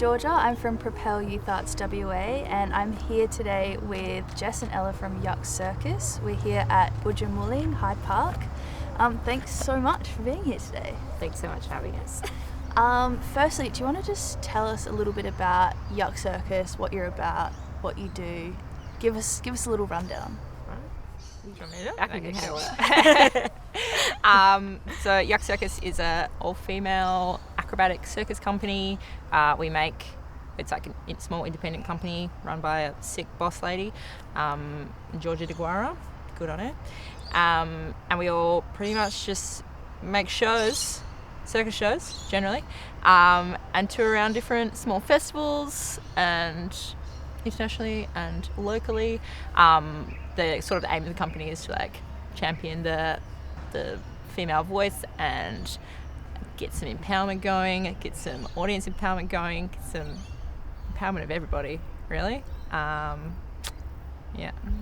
Georgia. I'm from Propel Youth Arts WA, and I'm here today with Jess and Ella from YUCK Circus. We're here at Boodjar Hyde Park. Thanks so much for being here today. Thanks so much for having us. Firstly, do you want to just tell us a little bit about YUCK Circus, what you're about, what you do? Give us a little rundown. I can handle it. So YUCK Circus is a all-female acrobatic circus company. It's like a small independent company run by a sick boss lady, Georgia DeGuara. Good on her. And we all pretty much just make shows, circus shows generally, and tour around different small festivals and internationally and locally. The sort of aim of the company is to like champion the female voice and get some empowerment going, get some audience empowerment going, get some empowerment of everybody, really.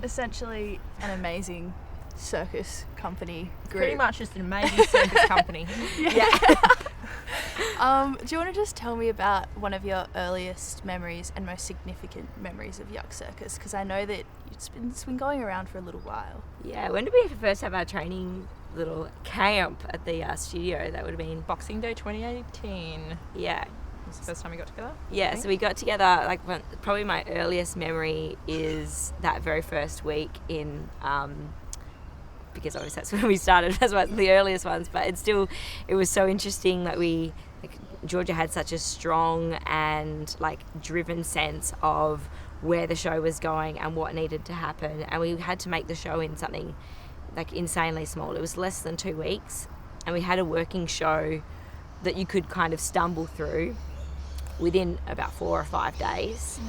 Essentially an amazing circus company group. Pretty much just an amazing circus company. Yeah. Do you want to just tell me about one of your earliest memories and most significant memories of YUCK Circus? Because I know that it's been going around for a little while. Yeah, when did we first have our training little camp at the studio? That would have been Boxing Day 2018. Yeah. Was the first time we got together? Yeah, so we got together, probably my earliest memory is that very first week in, because obviously that's when we started, that's one of the earliest ones, but it was so interesting that Georgia had such a strong and driven sense of where the show was going and what needed to happen, and we had to make the show in something insanely small. It was less than 2 weeks, and we had a working show that you could kind of stumble through within about 4 or 5 days.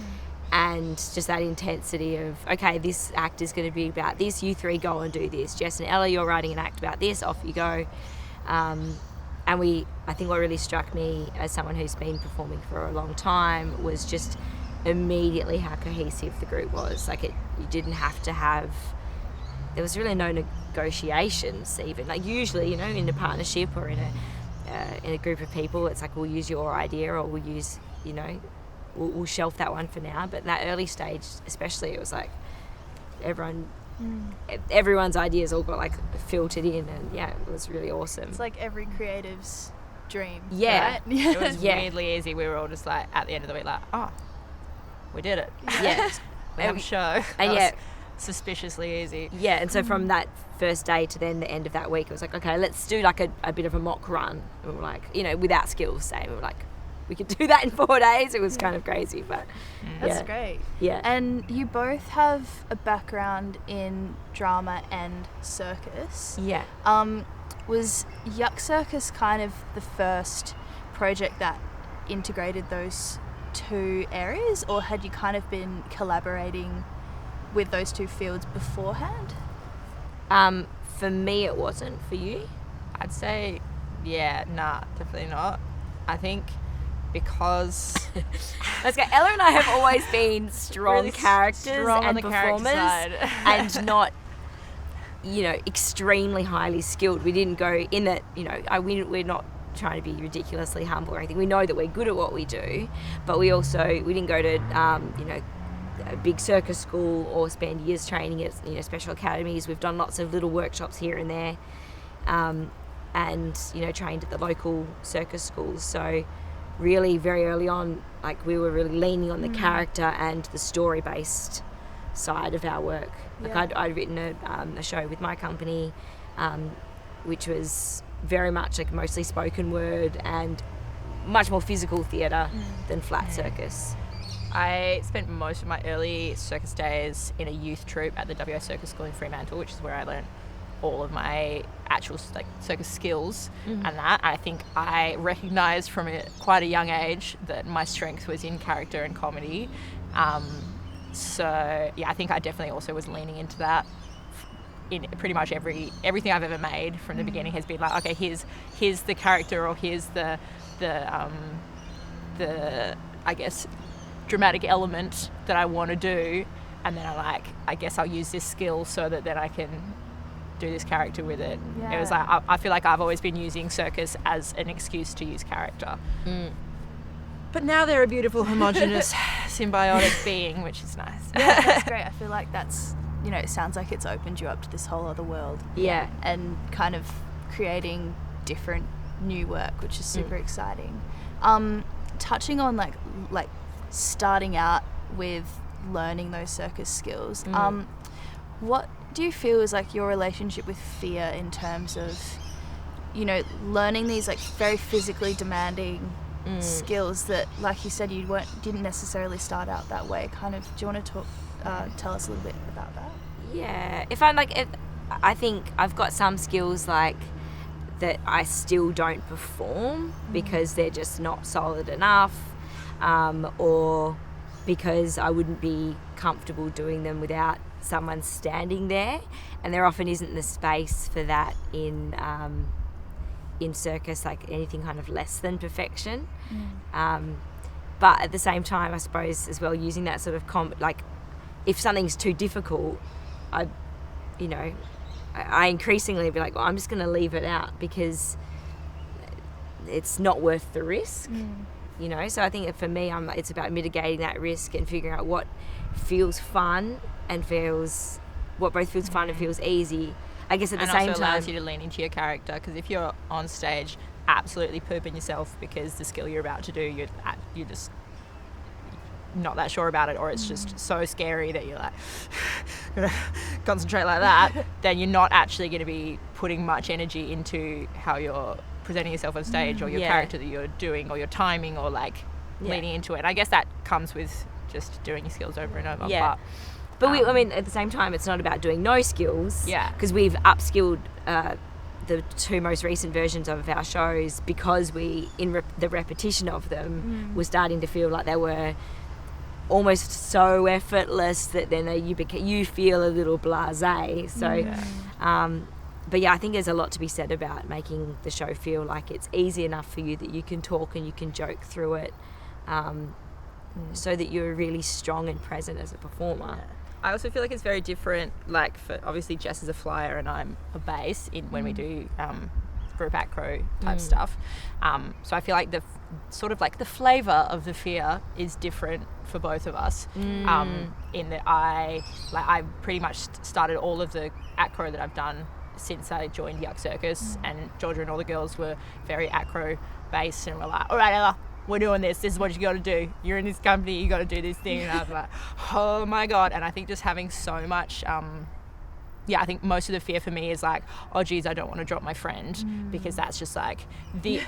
And just that intensity of, okay, this act is going to be about this, you three go and do this. Jess and Ella, you're writing an act about this, off you go. And I think what really struck me as someone who's been performing for a long time was just immediately how cohesive the group was. You didn't have to have, there was really no negotiations even. Usually, in a partnership or in a group of people, it's we'll use your idea or we'll use, we'll shelf that one for now. But that early stage especially, it was everyone's ideas all got filtered in, and yeah, it was really awesome. It's like every creative's dream. Yeah. Right? It was weirdly easy. We were all just at the end of the week oh, we did it. Yeah. We have a show. And was suspiciously easy. Yeah, and so from that first day to then the end of that week, it was okay, let's do a bit of a mock run. And we were without skills, say, we were we could do that in 4 days. It was kind of crazy, but that's great. Yeah. And you both have a background in drama and circus. Yeah. Was YUCK Circus kind of the first project that integrated those two areas, or had you kind of been collaborating with those two fields beforehand? For me, it wasn't. For you? I'd say, definitely not. I think because let's go. Ella and I have always been strong really characters and performers and not, extremely highly skilled. We didn't go in that, we're not trying to be ridiculously humble or anything. We know that we're good at what we do, but we didn't go to, a big circus school or spend years training at, special academies. We've done lots of little workshops here and there, and, trained at the local circus schools. So really very early on, we were really leaning on the character and the story-based side of our work. I'd written a show with my company, which was very much mostly spoken word and much more physical theatre than flat circus. I spent most of my early circus days in a youth troupe at the WA Circus School in Fremantle, which is where I learned all of my actual circus skills and that. I think I recognised from quite a young age that my strength was in character and comedy. So yeah, I think I definitely also was leaning into that. In pretty much everything I've ever made from the beginning has been okay, here's the character, or here's the I guess dramatic element that I want to do, and then I guess I'll use this skill so that then I can do this character with it. It was I feel like I've always been using circus as an excuse to use character. But now they're a beautiful, homogenous, symbiotic being, which is nice. Yeah, that's great. I feel like that's, it sounds like it's opened you up to this whole other world. Yeah. And kind of creating different new work, which is super exciting. Touching on like starting out with learning those circus skills, what do you feel is like your relationship with fear in terms of, learning these like very physically demanding skills that, like you said, you didn't necessarily start out that way. Kind of, do you want to tell us a little bit about that? Yeah, I think I've got some skills like that I still don't perform because they're just not solid enough, or because I wouldn't be comfortable doing them without someone standing there, and there often isn't the space for that in circus, like anything kind of less than perfection. But at the same time, I suppose as well, using that sort of if something's too difficult, I increasingly be like, well, I'm just going to leave it out because it's not worth the risk. So I think that for me, it's about mitigating that risk and figuring out what feels fun and what both feels fun and feels easy. I guess at the same time, and also allows you to lean into your character, because if you're on stage absolutely pooping yourself because the skill you're about to do, you're just not that sure about it, or it's just so scary that you're like gonna concentrate like that, then you're not actually going to be putting much energy into how you're presenting yourself on stage, or your character that you're doing, or your timing, or leaning into it. And I guess that comes with just doing your skills over and over. But at the same time, it's not about doing no skills. Yeah. Because we've upskilled the two most recent versions of our shows, because we, the repetition of them, was starting to feel like they were almost so effortless that then you feel a little blasé. So, but yeah, I think there's a lot to be said about making the show feel like it's easy enough for you that you can talk and you can joke through it, so that you're really strong and present as a performer. I also feel like it's very different, like, for obviously Jess is a flyer and I'm a bass when we do group acro type stuff. So I feel like the flavour of the fear is different for both of us, in that I pretty much started all of the acro that I've done since I joined YUCK Circus, and Georgia and all the girls were very acro based, and we're like, all right, Ella, we're doing this is what you got to do, you're in this company, you got to do this thing. And I was like, oh my god. And I think just having so much I think most of the fear for me is like, oh geez, I don't want to drop my friend, because that's just like the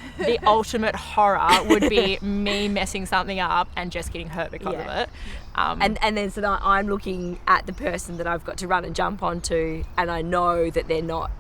ultimate horror would be me messing something up and just getting hurt because of it. And then so that I'm looking at the person that I've got to run and jump onto, and I know that they're not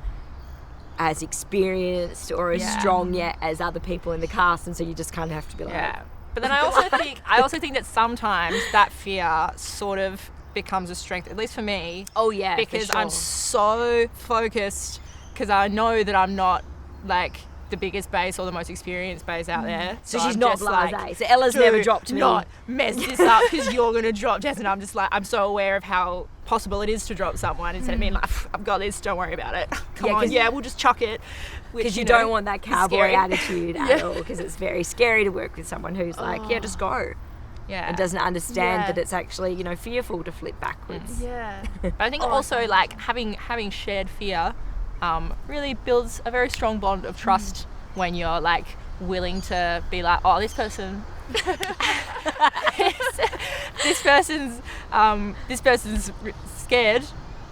as experienced or as strong yet as other people in the cast, and so you just kind of have to be like, But then I also think that sometimes that fear sort of becomes a strength, at least for me. Oh yeah, because for sure. I'm so focused, because I know that I'm not like the biggest bass or the most experienced bass out there. So she's not blasé. So Ella's never dropped me. Not mess this up because you're gonna drop Jess, and I'm just like, I'm so aware of how possible it is to drop someone, instead of being like, I've got this, don't worry about it. Come on, we'll just chuck it. Because you don't want that cowboy attitude at all, because it's very scary to work with someone who's like, just go. Yeah. And doesn't understand that it's actually, fearful to flip backwards. Yeah. But I think also like having shared fear really builds a very strong bond of trust when you're like willing to be like, oh, this person's scared,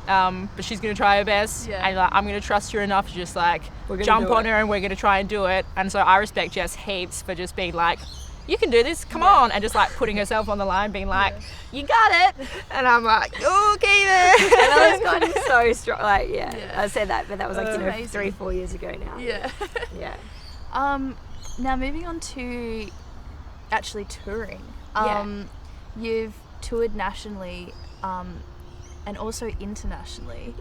but she's gonna try her best, and like, I'm gonna trust her enough to just like jump on her, and we're gonna try and do it. And so I respect Jess heaps for just being like, you can do this, come on, and just like putting herself on the line, being like, you got it. And I'm like, okay then. And I was kind of so strong, I said that, but that was like 3-4 years ago now. Now moving on to actually touring, you've toured nationally and also internationally.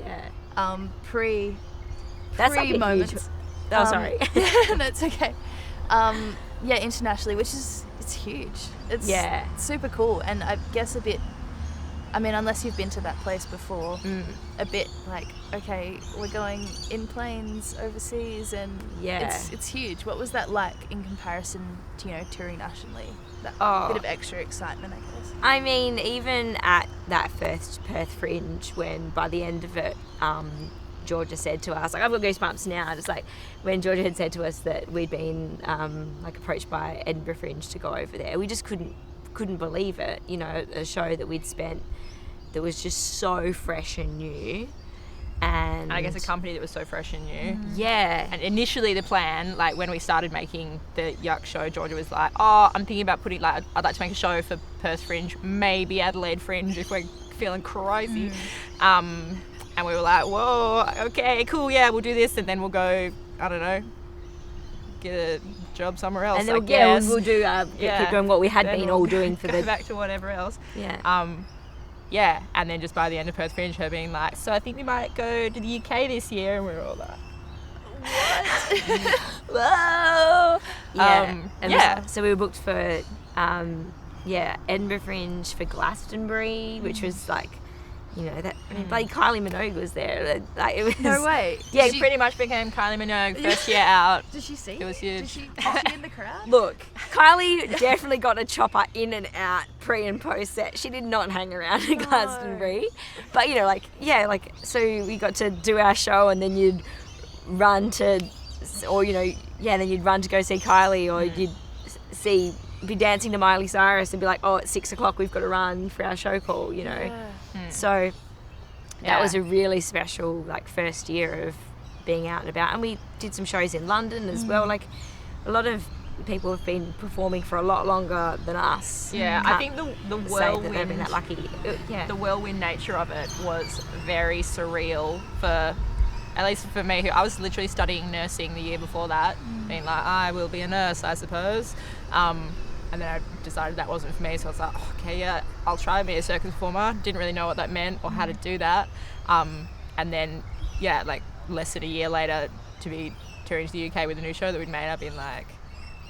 Pre moments. Sorry. That's okay. Internationally, which is, it's huge. It's super cool, and I guess a bit I mean, unless you've been to that place before, a bit like, okay, we're going in planes overseas, and it's huge. What was that like in comparison to, you know, touring nationally? That bit of extra excitement, I guess. I mean, even at that first Perth Fringe, when by the end of it, Georgia said to us, like, I've got goosebumps now, just like when Georgia had said to us that we'd been like approached by Edinburgh Fringe to go over there, we just couldn't believe it. You know, a show that we'd spent that was just so fresh and new, and I guess a company that was so fresh and new. Yeah. And initially the plan, like when we started making the Yuck show, Georgia was like, oh, I'm thinking about putting, like, I'd like to make a show for Perth Fringe, maybe Adelaide Fringe if we're feeling crazy. And we were like, whoa, okay, cool, yeah, we'll do this, and then we'll go, I don't know, get a job somewhere else. And then we'll do keep doing what we had been all doing for go back to whatever else. Yeah, and then just by the end of Perth Fringe, her being like, so I think we might go to the UK this year, and we were all like, what? Whoa! So we were booked for Edinburgh Fringe, for Glastonbury, which was like, you know, that bloody Kylie Minogue was there. Like, it was, No way. Yeah, she pretty much became Kylie Minogue first year out. Did she see it? Was huge. Was she in the crowd? Look, Kylie definitely got a chopper in and out pre and post set. She did not hang around in Glastonbury. But, you know, so we got to do our show, and then you'd run to, or, you know, then you'd run to go see Kylie, or you'd be dancing to Miley Cyrus and be like, oh, at 6 o'clock we've got to run for our show call, you know. Yeah. So that was a really special, like, first year of being out and about. And we did some shows in London as well. Like, a lot of people have been performing for a lot longer than us. Yeah, I think the whirlwind, they've been that lucky. The whirlwind nature of it was very surreal for, at least for me, who I was literally studying nursing the year before that, being like, I will be a nurse, I suppose. And then I decided that wasn't for me, so I was like, oh, okay, yeah, I'll try and be a circus performer. Didn't really know what that meant or how to do that. And then, like less than a year later, to be touring to the UK with a new show that we'd made, I've been like,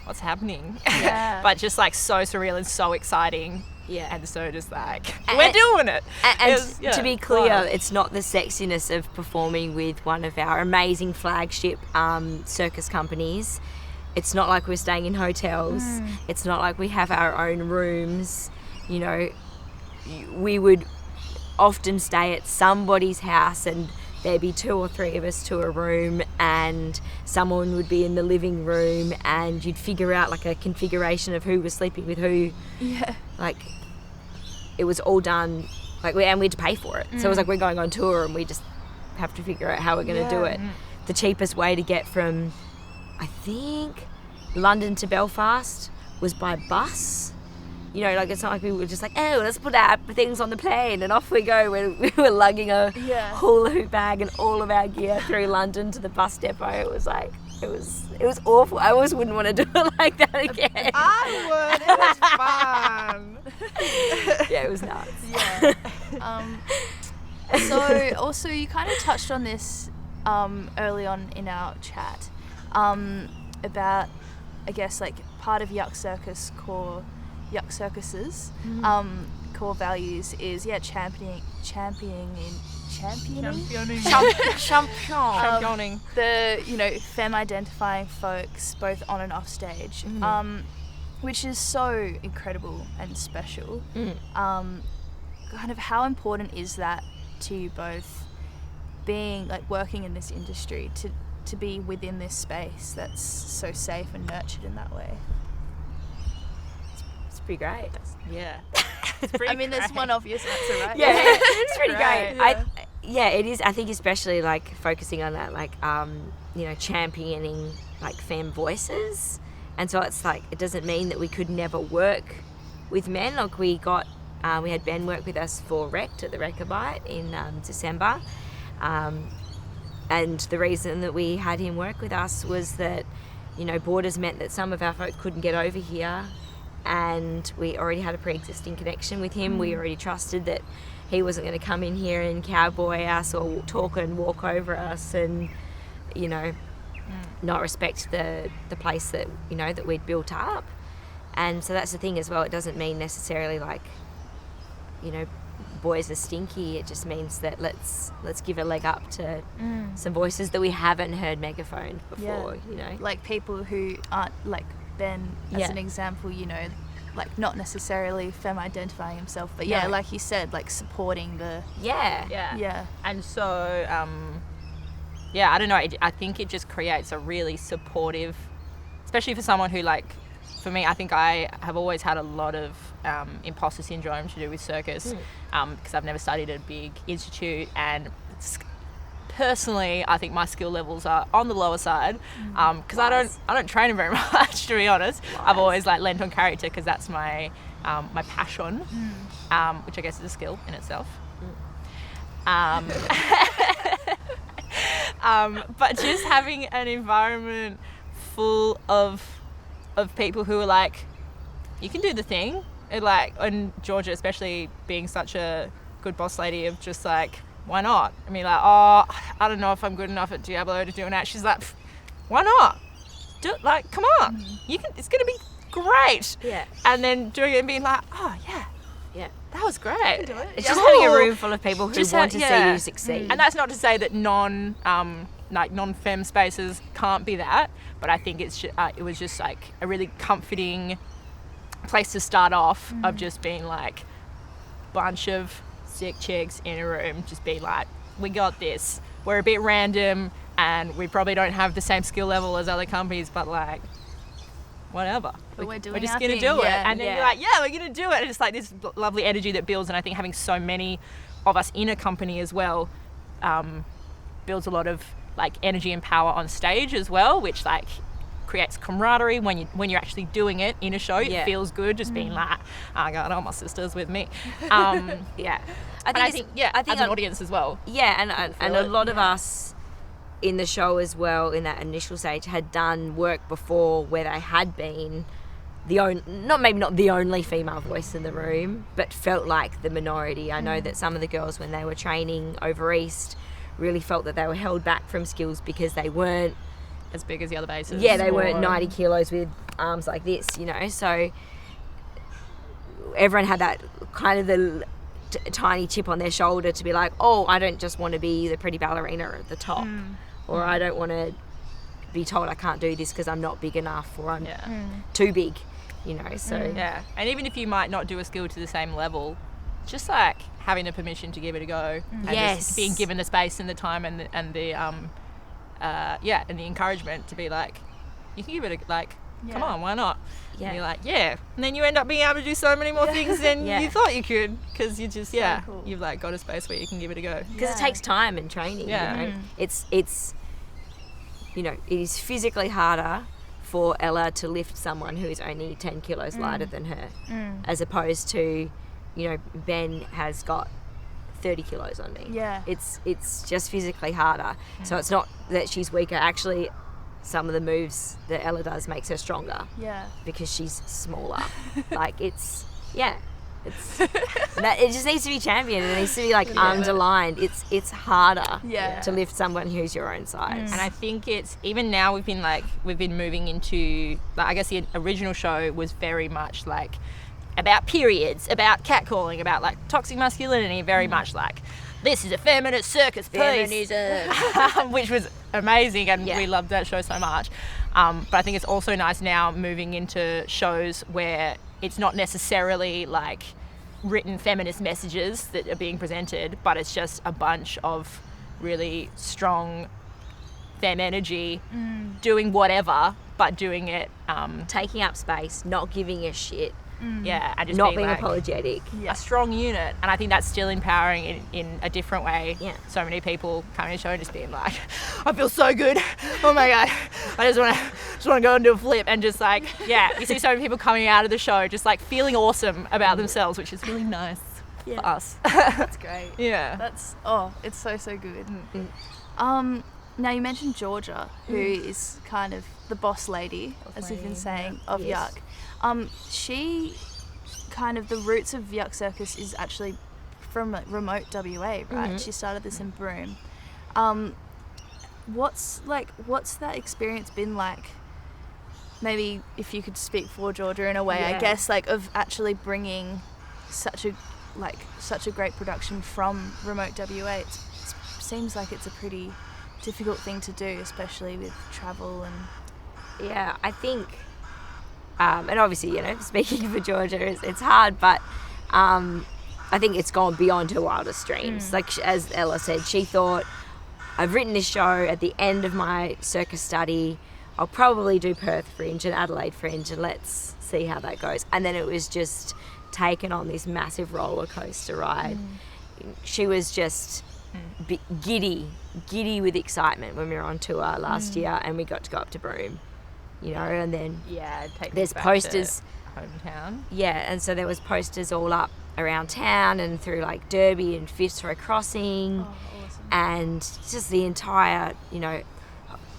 what's happening? Yeah. But just like so surreal and so exciting. Yeah. And so just like, we're doing it. And to be clear, it's not the sexiness of performing with one of our amazing flagship circus companies. It's not like we're staying in hotels. It's not like we have our own rooms. You know, we would often stay at somebody's house, and there'd be 2 or 3 of us to a room, and someone would be in the living room, and you'd figure out like a configuration of who was sleeping with who. Yeah. Like, it was all done, like, and we had to pay for it. So it was like, we're going on tour and we just have to figure out how we're going to do it. The cheapest way to get from, I think, London to Belfast was by bus. You know, like, it's not like we were just like, oh, let's put our things on the plane and off we go. We were lugging a hula hoop bag and all of our gear through London to the bus depot. It was like, it was awful. I always wouldn't want to do it like that again. I would. It was fun. Yeah, it was nuts. Yeah. So also you kind of touched on this early on in our chat about, I guess, like part of YUCK Circus's core values is championing the, you know, femme identifying folks both on and off stage, which is so incredible and special. Kind of how important is that to you both, being like working in this industry, to be within this space that's so safe and nurtured in that way? It's pretty great. Yeah. I mean, there's one obvious answer, right? Yeah, it's pretty great. Yeah. It is. I think especially like focusing on that, like, you know, championing like femme voices. And so it's like, it doesn't mean that we could never work with men. Like, we had Ben work with us for Wrecked at the Wreckabite in December. And the reason that we had him work with us was that, you know, borders meant that some of our folk couldn't get over here, and we already had a pre-existing connection with him. We already trusted that he wasn't going to come in here and cowboy us or talk and walk over us and, you know, not respect the place that, you know, that we'd built up. And so that's the thing as well. It doesn't mean necessarily like, you know, boys are stinky. It just means that let's give a leg up to some voices that we haven't heard megaphoned before, you know. Like people who aren't, like Ben as an example, you know, like not necessarily femme identifying himself, but like you said, like supporting the and so I don't know, I think it just creates a really supportive, especially for someone who, like, for me, I think I have always had a lot of imposter syndrome to do with circus because I've never studied at a big institute, and personally I think my skill levels are on the lower side because I don't train them very much, to be honest. I've always like lent on character because that's my my passion, which I guess is a skill in itself. But just having an environment full of people who are like, you can do the thing, and Georgia especially being such a good boss lady of just like, why not? I mean, like, oh, I don't know if I'm good enough at Diablo to do an act. She's like, why not? Do it, like, come on, you can. It's gonna be great. Yeah. And then doing it and being like, oh yeah, that was great. It's just having a room full of people who want to see you succeed. And that's not to say that non-femme spaces can't be that, but I think it was just like a really comforting place to start off of just being like bunch of sick chicks in a room, just be like, we got this. We're a bit random and we probably don't have the same skill level as other companies, but like, whatever. But we're just going to do it. And then you're like, we're going to do it. And it's like this lovely energy that builds. And I think having so many of us in a company as well builds a lot of like energy and power on stage as well, which like creates camaraderie when you're actually doing it in a show. It feels good just being like, I got all my sisters with me. I think as an audience as well. And a lot of us in the show as well, in that initial stage, had done work before where they had been not the only female voice in the room, but felt like the minority. I know that some of the girls, when they were training over East, really felt that they were held back from skills because they weren't as big as the other bases. Yeah, they weren't 90 kilos with arms like this, you know. So everyone had that kind of the tiny chip on their shoulder to be like, oh, I don't just want to be the pretty ballerina at the top, or I don't want to be told I can't do this because I'm not big enough, or I'm too big, you know. So and even if you might not do a skill to the same level, just like having the permission to give it a go, and just being given the space and the time and the and the encouragement to be like, you can give it come on, why not? And you're like, and then you end up being able to do so many more things than you thought you could, because you just cool. You've like got a space where you can give it a go, because it takes time and training. You know? It's you know, it is physically harder for Ella to lift someone who is only 10 kilos lighter than her, as opposed to, you know, Ben has got 30 kilos on me. It's just physically harder. So it's not that she's weaker. Actually, some of the moves that Ella does makes her stronger. Because she's smaller. Like it's that, it just needs to be championed. It needs to be like underlined. It's harder to lift someone who's your own size. And I think it's, even now we've been moving into, like, I guess the original show was very much like about periods, about catcalling, about like toxic masculinity, very much like, this is a feminist circus piece, which was amazing, and we loved that show so much. But I think it's also nice now moving into shows where it's not necessarily like written feminist messages that are being presented, but it's just a bunch of really strong femme energy doing whatever, but doing it taking up space, not giving a shit. And just not being like apologetic. A strong unit. And I think that's still empowering in a different way. So many people coming to the show and just being like, I feel so good. Oh my God. I just want to go and do a flip, and just like, you see so many people coming out of the show just like feeling awesome about themselves, which is really nice for us. That's great. That's, it's so good. Now you mentioned Georgia, who is kind of the boss lady, as you've been saying, of YUCK. She kind of, the roots of YUCK Circus is actually from like remote WA, right? She started this in Broome. What's that experience been like? Maybe if you could speak for Georgia in a way, I guess, like of actually bringing such a like such a great production from remote WA. It seems like it's a pretty difficult thing to do, especially with travel and... Yeah, I think, and obviously, you know, speaking for Georgia, it's hard, but I think it's gone beyond her wildest dreams. Like, as Ella said, she thought, I've written this show at the end of my circus study. I'll probably do Perth Fringe and Adelaide Fringe, and let's see how that goes. And then it was just taken on this massive roller coaster ride. She was just giddy with excitement when we were on tour last year, and we got to go up to Broome, you know, and then there's posters, hometown. Yeah, and so there was posters all up around town and through like Derby and Fitzroy Crossing. Oh, awesome. And just the entire, you know,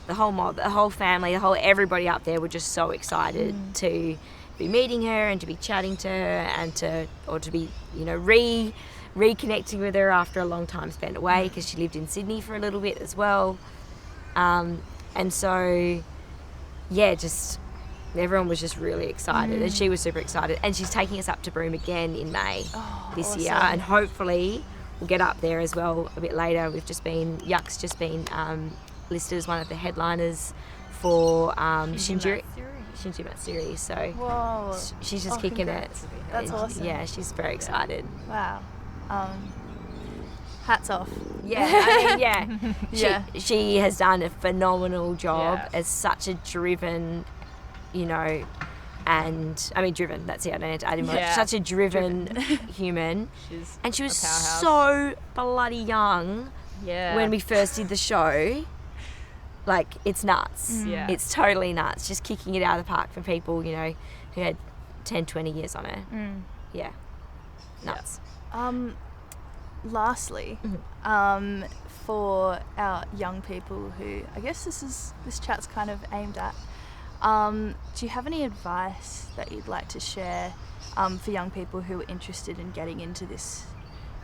the whole mob, the whole family, everybody up there were just so excited to be meeting her and to be chatting to her and to be, you know, reconnecting with her after a long time spent away, because she lived in Sydney for a little bit as well. And so, yeah, just everyone was just really excited, and she was super excited. And she's taking us up to Broome again in May this year, and hopefully we'll get up there as well a bit later. YUCK's just been listed as one of the headliners for Shinju Matsuri, so Whoa. she's just kicking congrats. it. That's awesome. Yeah, she's very excited. Wow. Hats off. Yeah, I mean, Yeah. She has done a phenomenal job Yeah. as such a driven, you know, and I mean driven, that's it, I don't need to add in much. Yeah. Such a driven human. She's She was a powerhouse. so bloody young Yeah. when we first did the show. Like, it's nuts. Yeah. It's totally nuts. Just kicking it out of the park for people, you know, who had 10, 20 years on her. Yeah. Nuts. Lastly, for our young people who, I guess this chat's kind of aimed at, do you have any advice that you'd like to share for young people who are interested in getting into this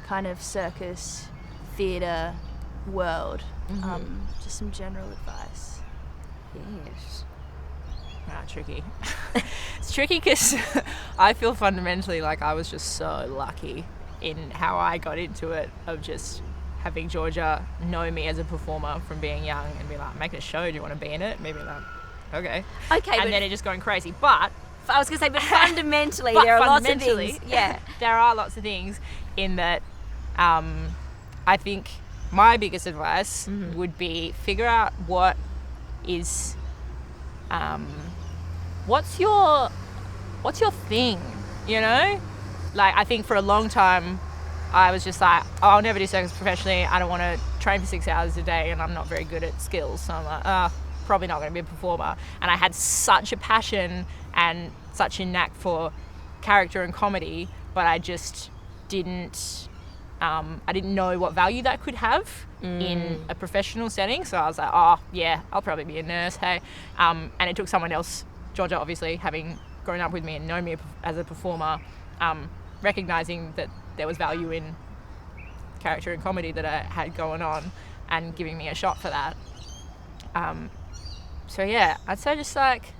kind of circus, theatre world? Just some general advice. Yes. Tricky. It's tricky because I feel fundamentally like I was just so lucky in how I got into it, of just having Georgia know me as a performer from being young and be like, making a show, do you want to be in it? Maybe like, okay. And then it just going crazy. But I was going to say, but fundamentally, there are lots of things. Yeah. There are lots of things in that. I think my biggest advice would be figure out what is, what's your thing, you know? Like, I think for a long time, I was just like, oh, I'll never do circus professionally. I don't want to train for 6 hours a day, and I'm not very good at skills. So I'm like, probably not going to be a performer. And I had such a passion and such a knack for character and comedy, but I just didn't know what value that could have in a professional setting. So I was like, oh, yeah, I'll probably be a nurse, hey. And it took someone else, Georgia, obviously, having grown up with me and known me as a performer, recognising that there was value in character and comedy that I had going on, and giving me a shot for that. So yeah, I'd say just like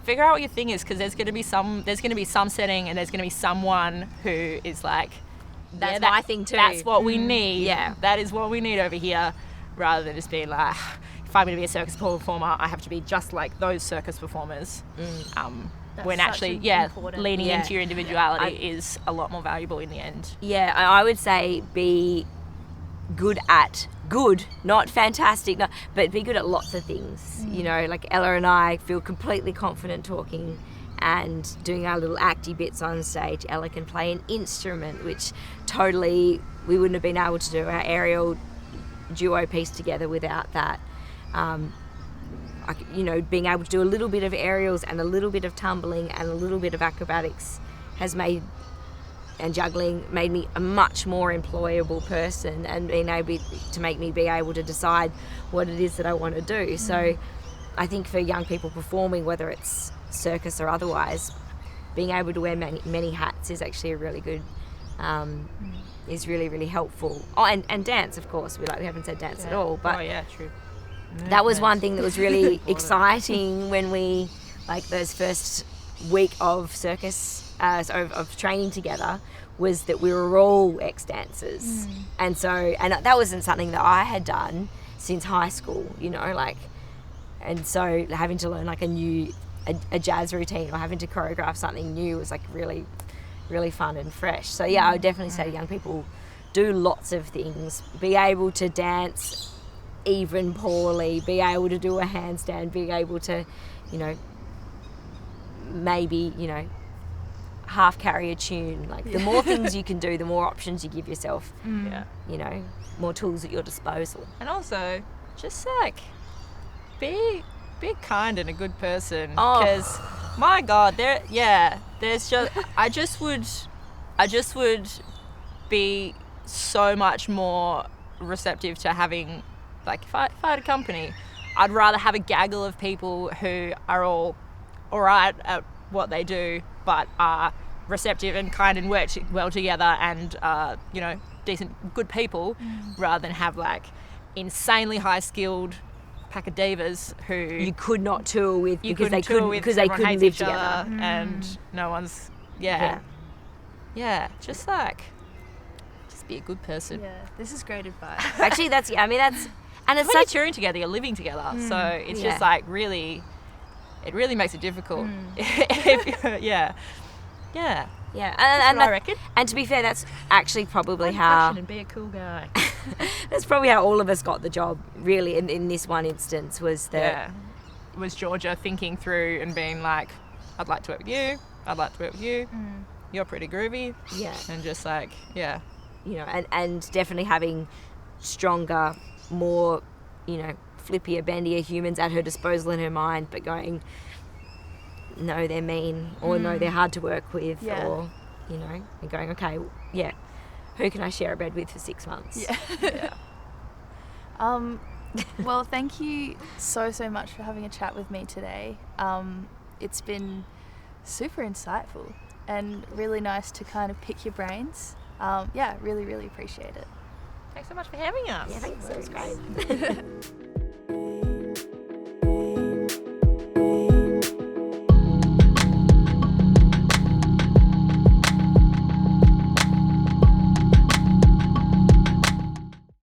figure out what your thing is, because there's going to be some setting, and there's going to be someone who is like, That's my thing too. That's what we need. Yeah. That is what we need over here, rather than just being like, if I'm going to be a circus performer, I have to be just like those circus performers. When such actually, an important- leaning Yeah. into your individuality is a lot more valuable in the end. Yeah, I would say be good, not fantastic, but be good at lots of things. You know, like Ella and I feel completely confident talking and doing our little acty bits on stage. Ella can play an instrument, which totally we wouldn't have been able to do our aerial duo piece together without that. You know, being able to do a little bit of aerials and a little bit of tumbling and a little bit of acrobatics and juggling made me a much more employable person, and being able to make me be able to decide what it is that I want to do. So I think for young people performing, whether it's circus or otherwise, being able to wear many hats is actually a really good, is really, really helpful. Oh, and dance, of course. We haven't said dance at all, but oh yeah, true. that was one thing that was really exciting when we, like those first week of circus of training together was that we were all ex-dancers. And that wasn't something that I had done since high school, you know, like, and so having to learn like a jazz routine or having to choreograph something new was like really, really fun and fresh. So yeah, I would definitely say to young people, do lots of things, be able to dance even poorly, be able to do a handstand, be able to, you know, maybe, you know, half carry a tune. Like the more things you can do, the more options you give yourself. You know, more tools at your disposal. And also, just like be kind and a good person. Oh. Because my God, there's just I just would be so much more receptive to having, like, if I had a company, I'd rather have a gaggle of people who are all right at what they do, but are receptive and kind and work well together and, you know, decent, good people, rather than have, like, insanely high-skilled pack of divas who You could not tour with because they tour couldn't with, because they everyone couldn't hates live each other together. and no one's, just like, just be a good person. Yeah, this is great advice. Actually, that's and it's When such you're touring together, you're living together, so it's just like really, it really makes it difficult. yeah, That's and what I reckon. and to be fair, that's actually probably Have how passion and be a cool guy. that's probably how all of us got the job. Really, in this one instance, was that Was Georgia thinking through and being like, I'd like to work with you, I'd like to work with you, you're pretty groovy, and just like, you know, and definitely having stronger, more, you know, flippier, bendier humans at her disposal in her mind, but going, no, they're mean, or no, they're hard to work with, or, you know, and going, okay, who can I share a bed with for 6 months? Well, thank you so much for having a chat with me today. It's been super insightful and really nice to kind of pick your brains. Really appreciate it. thanks so much for having us. Yeah, thanks. That was great.